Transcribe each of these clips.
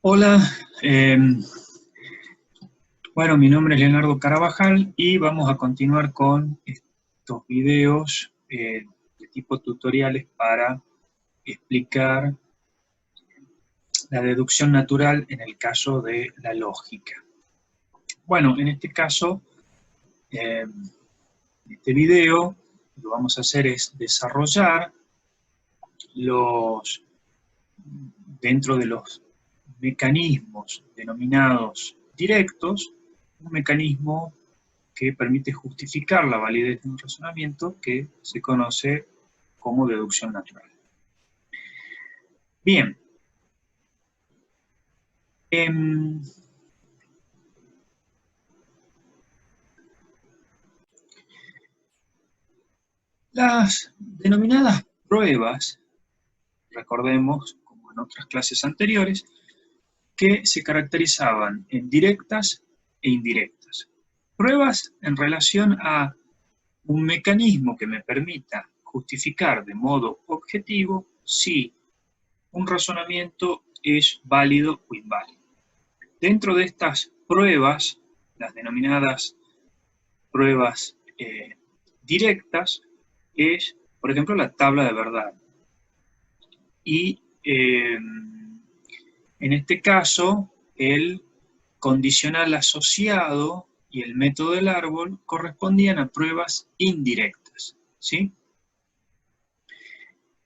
Hola, eh, bueno, mi nombre es Leonardo Carabajal y vamos a continuar con estos videos de tipo tutoriales para explicar la deducción natural en el caso de la lógica. Bueno, en este caso, este video lo que vamos a hacer es desarrollar dentro de los mecanismos denominados directos, un mecanismo que permite justificar la validez de un razonamiento que se conoce como deducción natural. Bien. Las denominadas pruebas, recordemos, como en otras clases anteriores, que se caracterizaban en directas e indirectas. Pruebas en relación a un mecanismo que me permita justificar de modo objetivo si un razonamiento es válido o inválido. Dentro de estas pruebas, las denominadas pruebas directas, es, por ejemplo, la tabla de verdad. Y en este caso, el condicional asociado y el método del árbol correspondían a pruebas indirectas, ¿sí?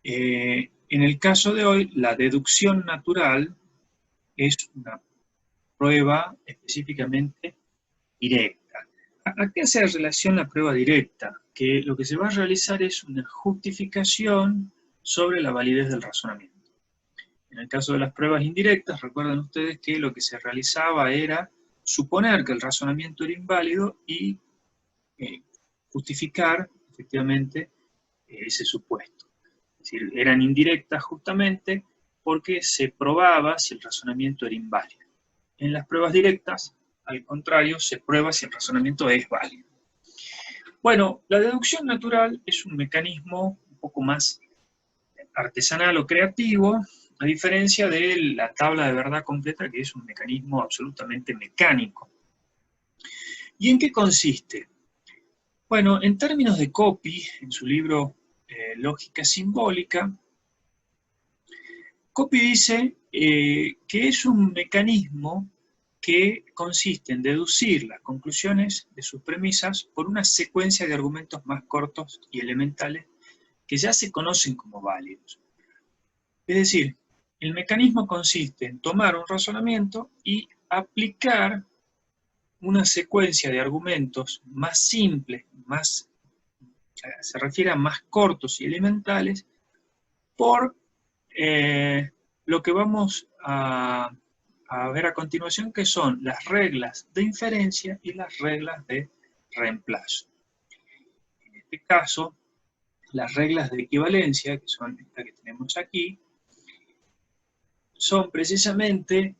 En el caso de hoy, la deducción natural es una prueba específicamente directa. ¿A qué hace relación la prueba directa? Que lo que se va a realizar es una justificación sobre la validez del razonamiento. En el caso de las pruebas indirectas, recuerden ustedes que lo que se realizaba era suponer que el razonamiento era inválido y justificar efectivamente ese supuesto. Es decir, eran indirectas justamente porque se probaba si el razonamiento era inválido. En las pruebas directas, al contrario, se prueba si el razonamiento es válido. Bueno, la deducción natural es un mecanismo un poco más artesanal o creativo, a diferencia de la tabla de verdad completa, que es un mecanismo absolutamente mecánico. ¿Y en qué consiste? Bueno, en términos de Coppi, en su libro Lógica Simbólica, Coppi dice que es un mecanismo que consiste en deducir las conclusiones de sus premisas por una secuencia de argumentos más cortos y elementales que ya se conocen como válidos. Es decir, el mecanismo consiste en tomar un razonamiento y aplicar una secuencia de argumentos más simples, se refiere a más cortos y elementales, por lo que vamos a ver a continuación, que son las reglas de inferencia y las reglas de reemplazo. En este caso, las reglas de equivalencia, que son estas que tenemos aquí, son precisamente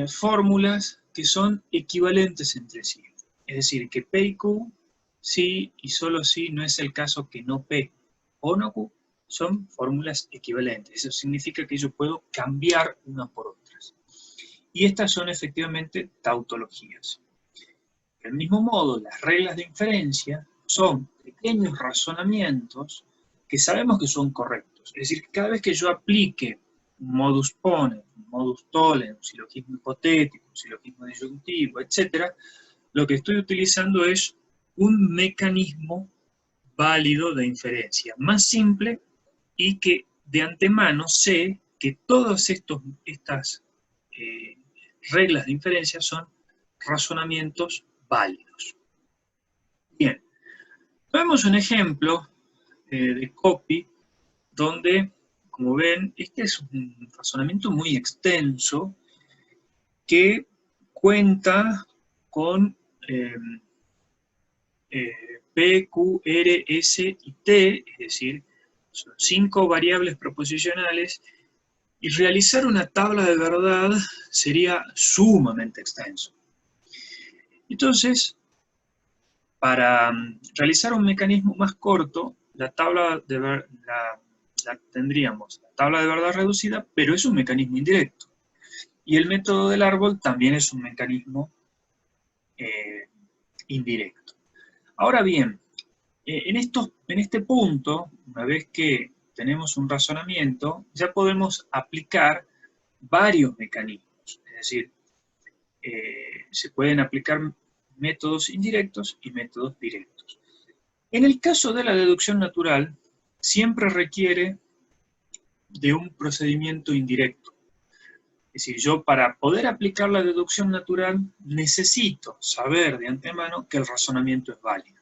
fórmulas que son equivalentes entre sí. Es decir, que P y Q, sí y solo sí, no es el caso que no P o no Q, son fórmulas equivalentes. Eso significa que yo puedo cambiar unas por otras. Y estas son efectivamente tautologías. Del mismo modo, las reglas de inferencia son pequeños razonamientos que sabemos que son correctos. Es decir, que cada vez que yo aplique un modus ponens, un modus tollens, un silogismo hipotético, un silogismo disyuntivo, etc., lo que estoy utilizando es un mecanismo válido de inferencia, más simple y que de antemano sé que todas estas reglas de inferencia son razonamientos válidos. Bien, vemos un ejemplo de Coppi donde, como ven, este es un razonamiento muy extenso que cuenta con P, Q, R, S y T, es decir, son 5 variables proposicionales, y realizar una tabla de verdad sería sumamente extenso. Entonces, para realizar un mecanismo más corto, tendríamos la tabla de verdad reducida, pero es un mecanismo indirecto. Y el método del árbol también es un mecanismo indirecto. Ahora bien, en este punto, una vez que tenemos un razonamiento, ya podemos aplicar varios mecanismos. Es decir, se pueden aplicar métodos indirectos y métodos directos. En el caso de la deducción natural, siempre requiere de un procedimiento indirecto. Es decir, yo para poder aplicar la deducción natural necesito saber de antemano que el razonamiento es válido.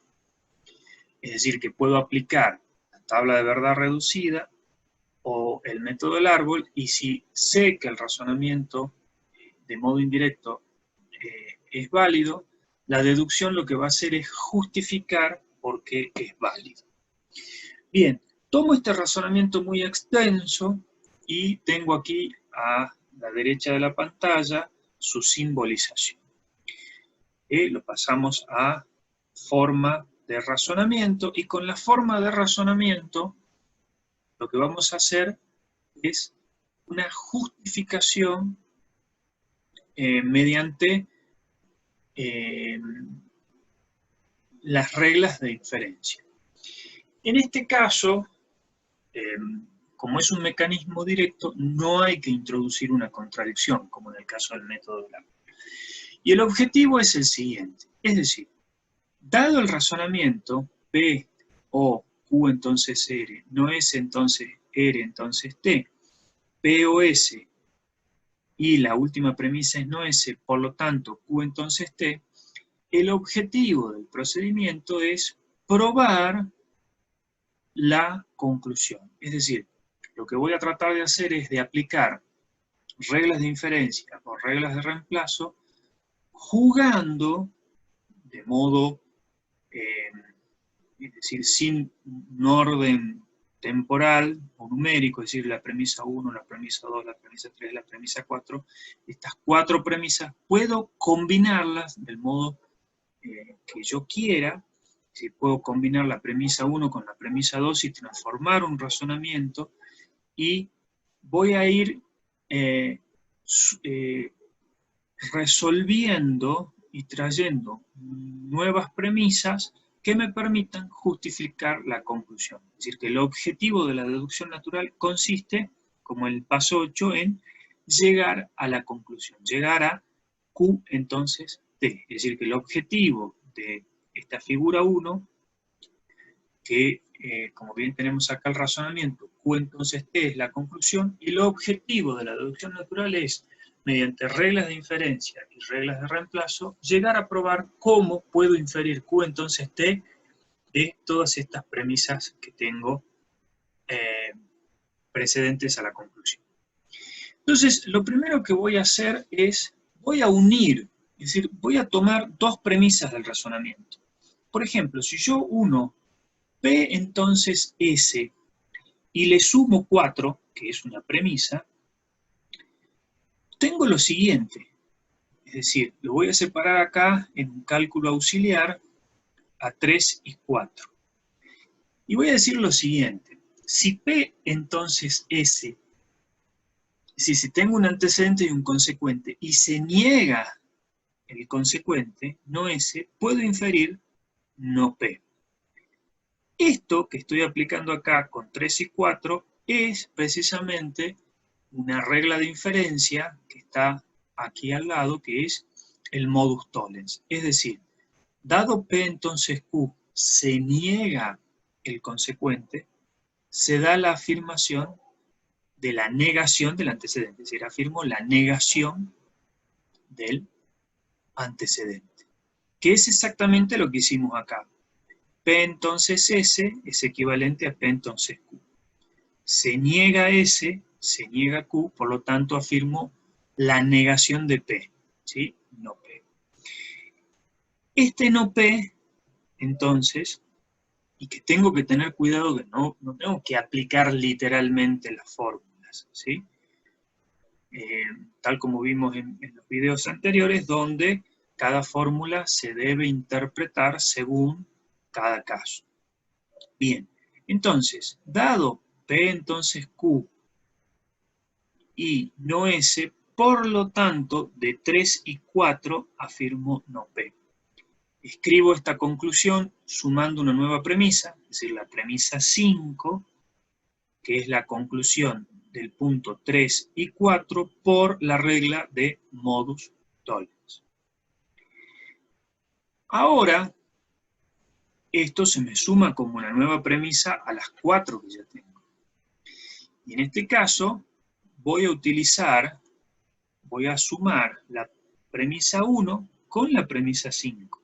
Es decir, que puedo aplicar la tabla de verdad reducida o el método del árbol, y si sé que el razonamiento de modo indirecto es válido, la deducción lo que va a hacer es justificar por qué es válido. Bien, tomo este razonamiento muy extenso y tengo aquí a la derecha de la pantalla su simbolización. Lo pasamos a forma de razonamiento, y con la forma de razonamiento lo que vamos a hacer es una justificación mediante las reglas de inferencia. En este caso, como es un mecanismo directo, no hay que introducir una contradicción, como en el caso del método del árbol. Y el objetivo es el siguiente, es decir, dado el razonamiento, P o Q entonces R, no S entonces R entonces T, P o S, y la última premisa es no S, por lo tanto Q entonces T, el objetivo del procedimiento es probar la conclusión. Es decir, lo que voy a tratar de hacer es de aplicar reglas de inferencia o reglas de reemplazo jugando de modo, es decir, sin un orden temporal o numérico, es decir, la premisa 1, la premisa 2, la premisa 3, la premisa 4, estas 4 premisas puedo combinarlas del modo que yo quiera. Si puedo combinar la premisa 1 con la premisa 2 y transformar un razonamiento, y voy a ir resolviendo y trayendo nuevas premisas que me permitan justificar la conclusión. Es decir, que el objetivo de la deducción natural consiste, como el paso 8, en llegar a la conclusión, llegar a Q entonces T. Es decir, que el objetivo de esta figura 1, que como bien tenemos acá el razonamiento, Q entonces T es la conclusión, y el objetivo de la deducción natural es, mediante reglas de inferencia y reglas de reemplazo, llegar a probar cómo puedo inferir Q entonces T de todas estas premisas que tengo precedentes a la conclusión. Entonces, lo primero que voy a hacer es, voy a unir, es decir, voy a tomar dos premisas del razonamiento. Por ejemplo, si yo uno P entonces S y le sumo 4, que es una premisa, tengo lo siguiente. Es decir, lo voy a separar acá en un cálculo auxiliar a 3 y 4. Y voy a decir lo siguiente. Si P entonces S, si tengo un antecedente y un consecuente, y se niega el consecuente, no S, puedo inferir no P. Esto que estoy aplicando acá con 3 y 4 es precisamente una regla de inferencia que está aquí al lado, que es el modus tollens. Es decir, dado P entonces Q se niega el consecuente, se da la afirmación de la negación del antecedente. Es decir, afirmo la negación del antecedente, que es exactamente lo que hicimos acá. P entonces S es equivalente a P entonces Q. Se niega S, se niega Q, por lo tanto afirmo la negación de P, ¿sí? No P. Este no P, entonces, y que tengo que tener cuidado que no tengo que aplicar literalmente las fórmulas, ¿sí? Tal como vimos en los videos anteriores, donde cada fórmula se debe interpretar según cada caso. Bien, entonces, dado P entonces Q y no S, por lo tanto, de 3 y 4 afirmo no P. Escribo esta conclusión sumando una nueva premisa, es decir, la premisa 5, que es la conclusión del punto 3 y 4 por la regla de modus tollens. Ahora, esto se me suma como una nueva premisa a las 4 que ya tengo. Y en este caso, voy a sumar la premisa 1 con la premisa 5.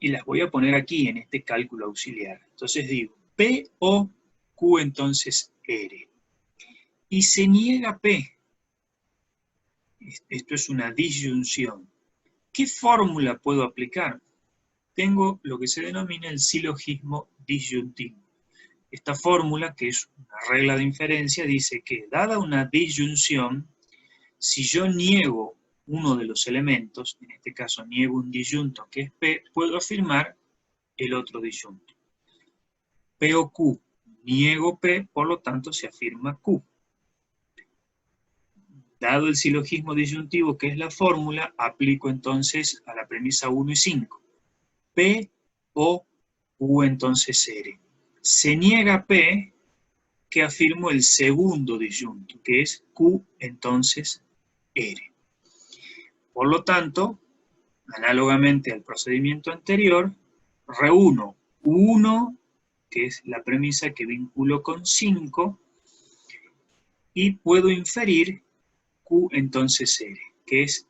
Y las voy a poner aquí en este cálculo auxiliar. Entonces digo, P o Q entonces R. Y se niega P. Esto es una disyunción. ¿Qué fórmula puedo aplicar? Tengo lo que se denomina el silogismo disyuntivo. Esta fórmula, que es una regla de inferencia, dice que, dada una disyunción, si yo niego uno de los elementos, en este caso niego un disyunto que es P, puedo afirmar el otro disyunto. P o Q, niego P, por lo tanto se afirma Q. Dado el silogismo disyuntivo, que es la fórmula, aplico entonces a la premisa 1 y 5. P o Q entonces R. Se niega P, que afirmo el segundo disyunto, que es Q entonces R. Por lo tanto, análogamente al procedimiento anterior, reúno 1, que es la premisa que vinculo con 5, y puedo inferir Q entonces R, que es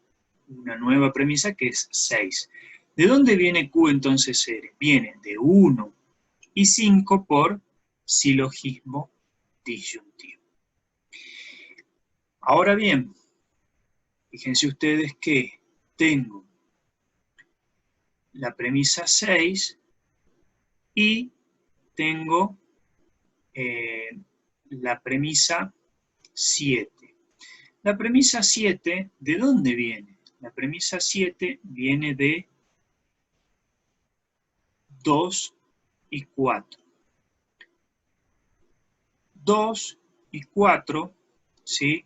una nueva premisa que es 6. ¿De dónde viene Q entonces R? Viene de 1 y 5 por silogismo disyuntivo. Ahora bien, fíjense ustedes que tengo la premisa 6 y tengo la premisa 7. La premisa 7, ¿de dónde viene? La premisa 7 viene de 2 y 4. 2 y 4, ¿sí?,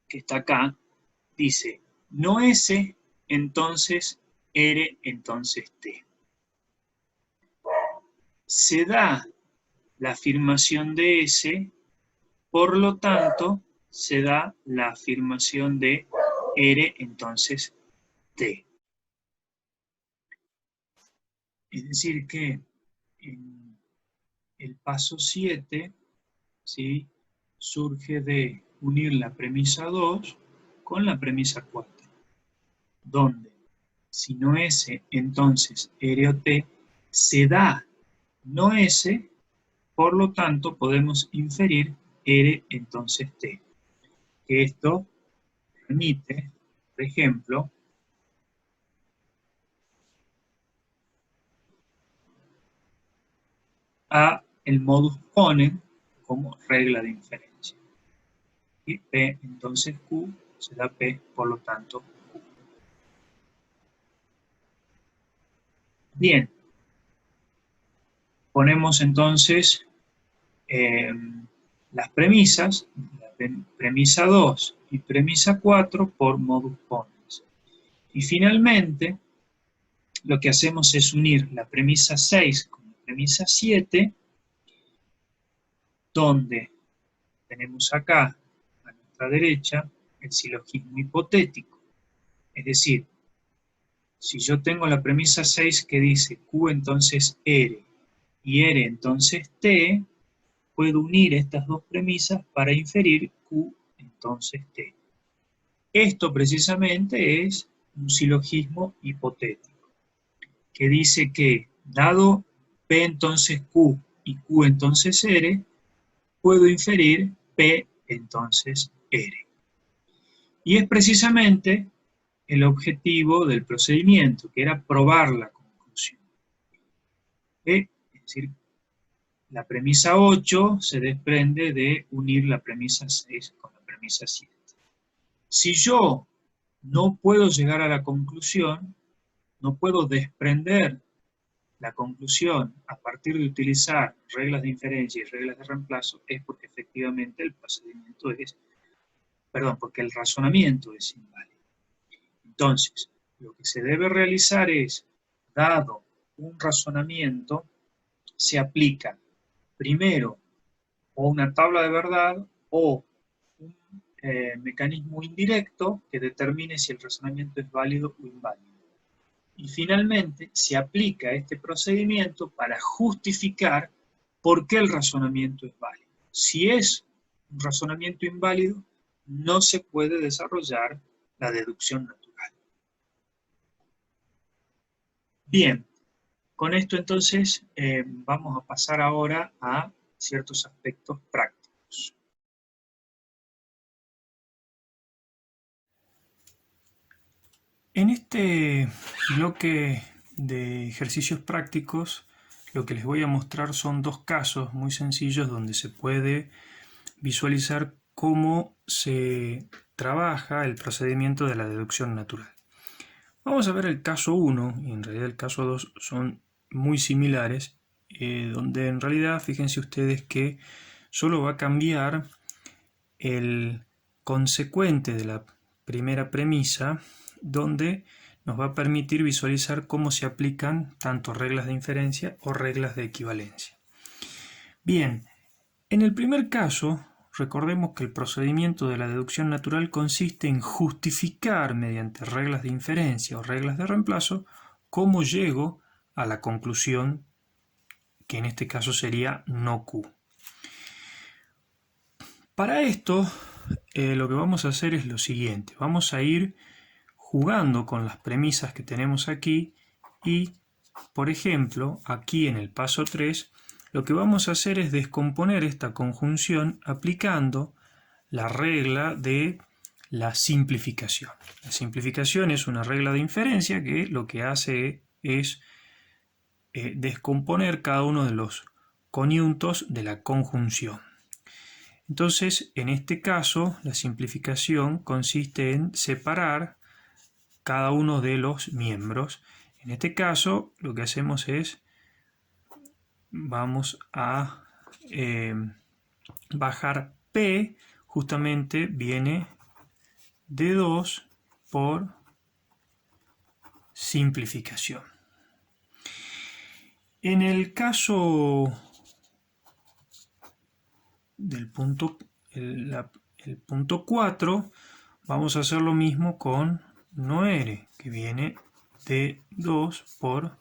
que está acá, dice, no S, entonces R, entonces T. Se da la afirmación de S, por lo tanto, se da la afirmación de R, entonces T. Es decir que en el paso 7, ¿sí?, surge de unir la premisa 2 con la premisa 4, donde si no S, entonces R o T, se da no S, por lo tanto podemos inferir R, entonces T. Que esto permite, por ejemplo, a el modus ponens como regla de inferencia. Y P, entonces Q, se da P, por lo tanto Q. Bien. Ponemos entonces las premisas, la premisa 2 y premisa 4 por modus ponens. Y finalmente, lo que hacemos es unir la premisa 6 con la premisa 7, donde tenemos acá, a nuestra derecha, el silogismo hipotético. Es decir, si yo tengo la premisa 6 que dice Q entonces R y R entonces T, puedo unir estas dos premisas para inferir Q entonces T. Esto precisamente es un silogismo hipotético, que dice que, dado P entonces Q y Q entonces R, puedo inferir P entonces R. Y es precisamente el objetivo del procedimiento, que era probar la conclusión. Es decir, la premisa 8 se desprende de unir la premisa 6 con la premisa 7. Si yo no puedo llegar a la conclusión, no puedo desprender la conclusión a partir de utilizar reglas de inferencia y reglas de reemplazo, es porque efectivamente el procedimiento es perdón, porque el razonamiento es inválido. Entonces, lo que se debe realizar es, dado un razonamiento, se aplica primero o una tabla de verdad o un mecanismo indirecto que determine si el razonamiento es válido o inválido. Y finalmente se aplica este procedimiento para justificar por qué el razonamiento es válido. Si es un razonamiento inválido, no se puede desarrollar la deducción natural. Bien, con esto entonces vamos a pasar ahora a ciertos aspectos prácticos. En este bloque de ejercicios prácticos, lo que les voy a mostrar son dos casos muy sencillos donde se puede visualizar cómo se trabaja el procedimiento de la deducción natural. Vamos a ver el caso 1, y en realidad el caso 2 son muy similares, donde en realidad fíjense ustedes que solo va a cambiar el consecuente de la primera premisa, donde nos va a permitir visualizar cómo se aplican tanto reglas de inferencia o reglas de equivalencia. Bien, en el primer caso, recordemos que el procedimiento de la deducción natural consiste en justificar mediante reglas de inferencia o reglas de reemplazo cómo llego a la conclusión que en este caso sería no Q. Para esto, lo que vamos a hacer es lo siguiente. Vamos a ir jugando con las premisas que tenemos aquí y, por ejemplo, aquí en el paso 3, lo que vamos a hacer es descomponer esta conjunción aplicando la regla de la simplificación. La simplificación es una regla de inferencia que lo que hace es descomponer cada uno de los coniuntos de la conjunción. Entonces, en este caso, la simplificación consiste en separar cada uno de los miembros. En este caso, lo que hacemos es, vamos a bajar P, justamente viene de 2 por simplificación. En el caso del punto, el punto 4, vamos a hacer lo mismo con no R, que viene de 2 por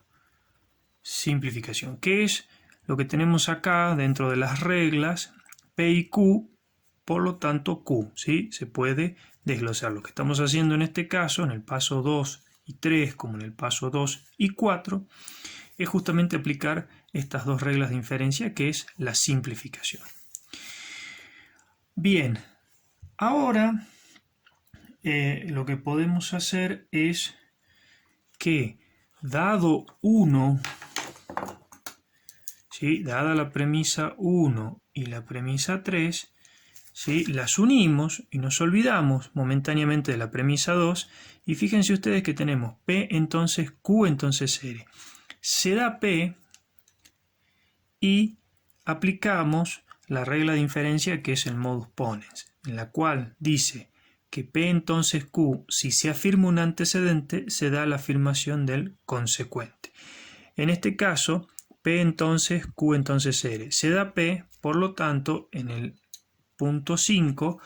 simplificación, que es lo que tenemos acá dentro de las reglas P y Q, por lo tanto Q, ¿sí? Se puede desglosar. Lo que estamos haciendo en este caso, en el paso 2 y 3, como en el paso 2 y 4, es justamente aplicar estas dos reglas de inferencia, que es la simplificación. Bien, ahora lo que podemos hacer es que, dado 1, ¿sí? Dada la premisa 1 y la premisa 3, ¿sí? Las unimos y nos olvidamos momentáneamente de la premisa 2 y fíjense ustedes que tenemos P entonces Q entonces R. Se da P y aplicamos la regla de inferencia que es el modus ponens, en la cual dice que P entonces Q, si se afirma un antecedente, se da la afirmación del consecuente. En este caso, P entonces Q entonces R. Se da P, por lo tanto, en el punto 5,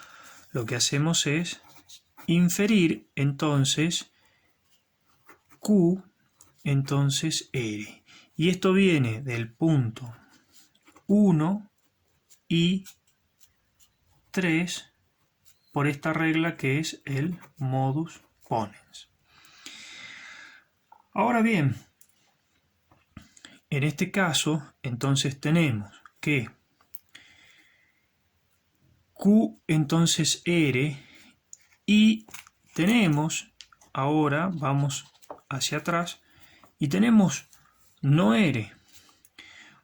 lo que hacemos es inferir entonces Q entonces R. Y esto viene del punto 1 y 3 por esta regla que es el modus ponens. Ahora bien, en este caso, entonces tenemos que Q entonces R y tenemos, ahora vamos hacia atrás, y tenemos no R.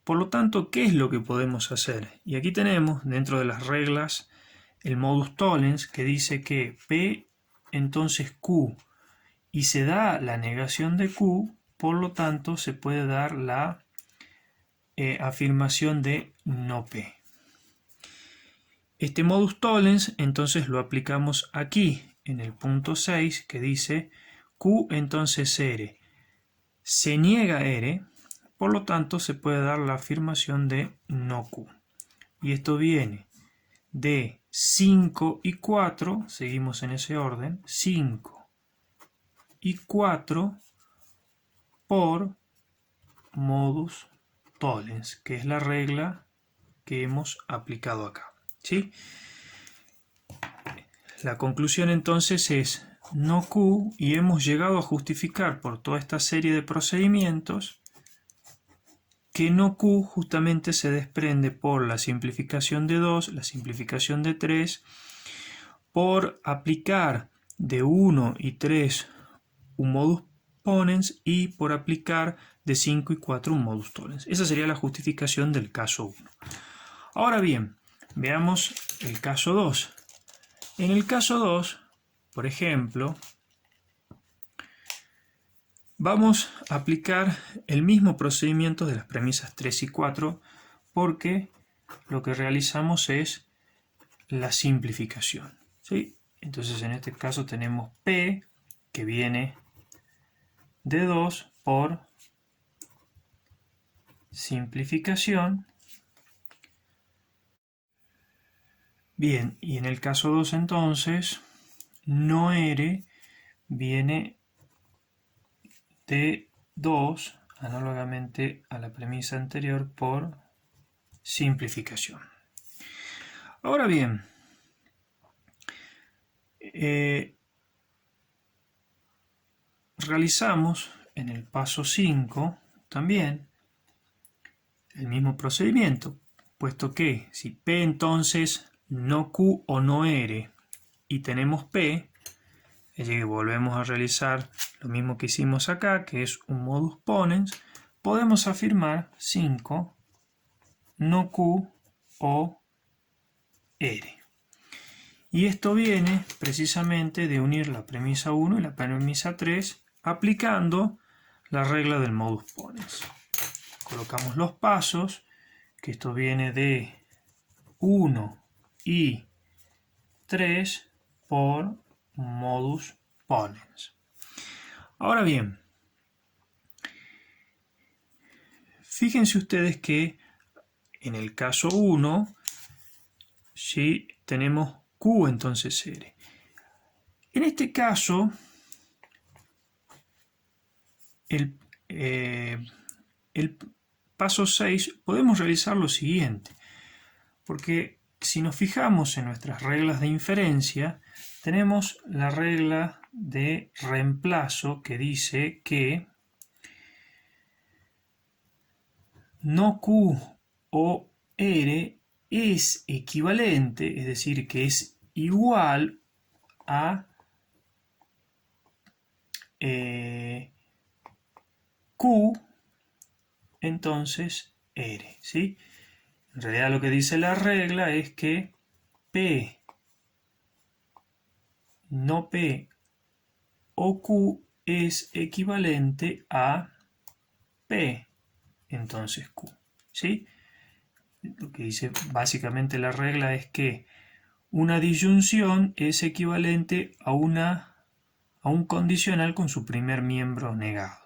Por lo tanto, ¿qué es lo que podemos hacer? Y aquí tenemos, dentro de las reglas, el modus tollens, que dice que P entonces Q y se da la negación de Q, por lo tanto se puede dar la afirmación de no P. Este modus tollens entonces lo aplicamos aquí en el punto 6 que dice Q entonces R. Se niega R, por lo tanto se puede dar la afirmación de no Q. Y esto viene de 5 y 4, seguimos en ese orden, 5 y 4 por modus tollens, que es la regla que hemos aplicado acá, ¿sí? La conclusión entonces es no Q, y hemos llegado a justificar por toda esta serie de procedimientos que no Q justamente se desprende por la simplificación de 2, la simplificación de 3, por aplicar de 1 y 3 un modus ponens y por aplicar de 5 y 4 un modus tollens. Esa sería la justificación del caso 1. Ahora bien, veamos el caso 2. En el caso 2, por ejemplo, vamos a aplicar el mismo procedimiento de las premisas 3 y 4 porque lo que realizamos es la simplificación, ¿sí? Entonces en este caso tenemos P que viene de 2 por simplificación. Bien, y en el caso 2 entonces, no R viene de 2, análogamente a la premisa anterior, por simplificación. Ahora bien, realizamos en el paso 5 también el mismo procedimiento, puesto que si P entonces no Q o no R y tenemos P, es decir, volvemos a realizar lo mismo que hicimos acá, que es un modus ponens, podemos afirmar 5 no Q o R. Y esto viene precisamente de unir la premisa 1 y la premisa 3 aplicando la regla del modus ponens. Colocamos los pasos, que esto viene de 1 y 3 por modus ponens. Ahora bien, fíjense ustedes que en el caso 1, ¿sí?, tenemos Q entonces R. En este caso, el paso 6 podemos realizar lo siguiente, porque si nos fijamos en nuestras reglas de inferencia, tenemos la regla de reemplazo que dice que no Q o R es equivalente, es decir, que es igual a Q, entonces R, ¿sí? En realidad lo que dice la regla es que P, no P o Q es equivalente a P, entonces Q, ¿sí? Lo que dice básicamente la regla es que una disyunción es equivalente a un condicional con su primer miembro negado.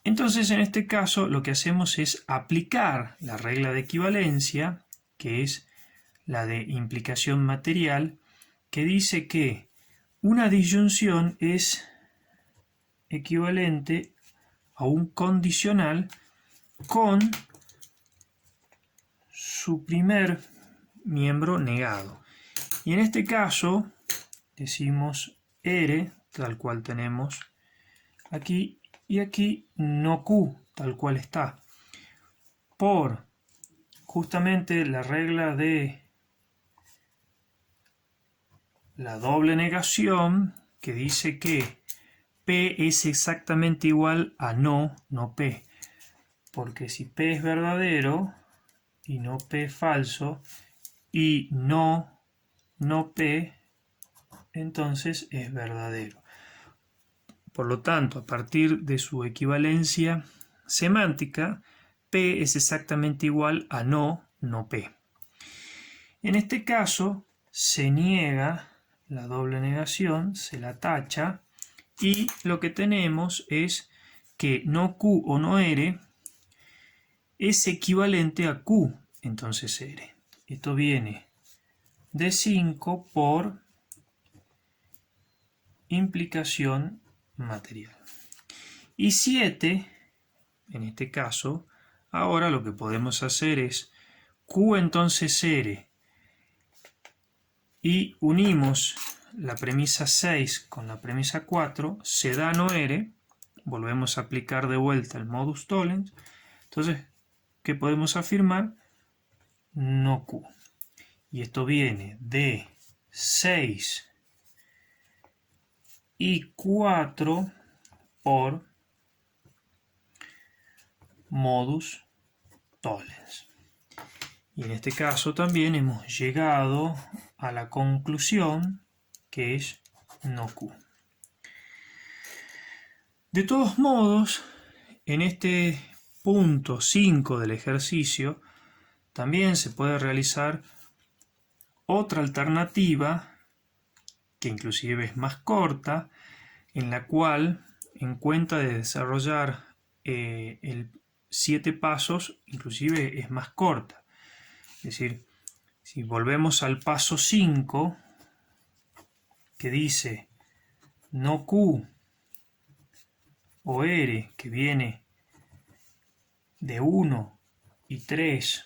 Entonces, en este caso, lo que hacemos es aplicar la regla de equivalencia, que es la de implicación material, que dice que una disyunción es equivalente a un condicional con su primer miembro negado. Y en este caso decimos R, tal cual tenemos aquí, y aquí no Q, tal cual está, por justamente la regla de la doble negación, que dice que P es exactamente igual a no P, porque si P es verdadero y no P es falso y no P, entonces es verdadero. Por lo tanto, a partir de su equivalencia semántica, P es exactamente igual a no P. En este caso se niega la doble negación, se la tacha, y lo que tenemos es que no Q o no R es equivalente a Q, entonces R. Esto viene de 5 por implicación material. Y 7, en este caso, ahora lo que podemos hacer es Q entonces R, y unimos la premisa 6 con la premisa 4, se da no R, volvemos a aplicar de vuelta el modus tollens, entonces, ¿qué podemos afirmar? No Q. Y esto viene de 6 y 4 por modus tollens. Y en este caso también hemos llegado a la conclusión que es no Q. De todos modos, en este punto 5 del ejercicio también se puede realizar otra alternativa que inclusive es más corta, en la cual, en cuenta de desarrollar el 7 pasos, inclusive es más corta. Es decir, si volvemos al paso 5, que dice no Q o R, que viene de 1 y 3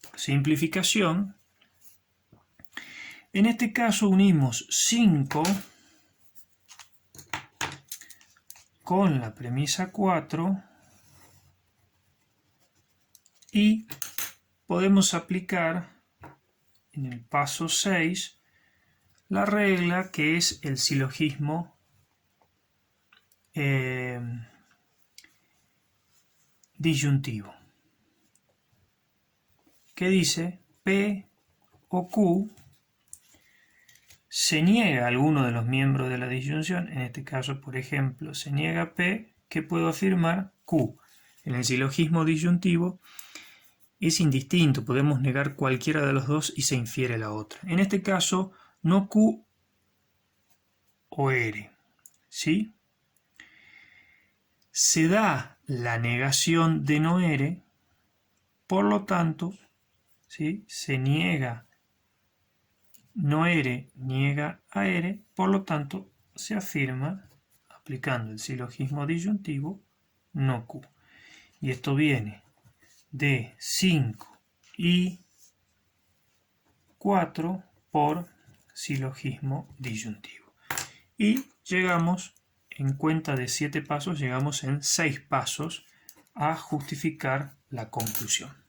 por simplificación, en este caso unimos 5 con la premisa 4 y podemos aplicar en el paso 6 la regla que es el silogismo disyuntivo, que dice P o Q se niega a alguno de los miembros de la disyunción, en este caso, por ejemplo, se niega P, ¿qué puedo afirmar? Q. En el silogismo disyuntivo es indistinto, podemos negar cualquiera de los dos y se infiere la otra. En este caso, no Q o R, ¿sí? Se da la negación de no R, por lo tanto, ¿sí? Se niega no R, niega a R, por lo tanto, se afirma, aplicando el silogismo disyuntivo, no Q. Y esto viene de 5 y 4 por silogismo disyuntivo. Y llegamos, en cuenta de 7 pasos, llegamos en 6 pasos a justificar la conclusión.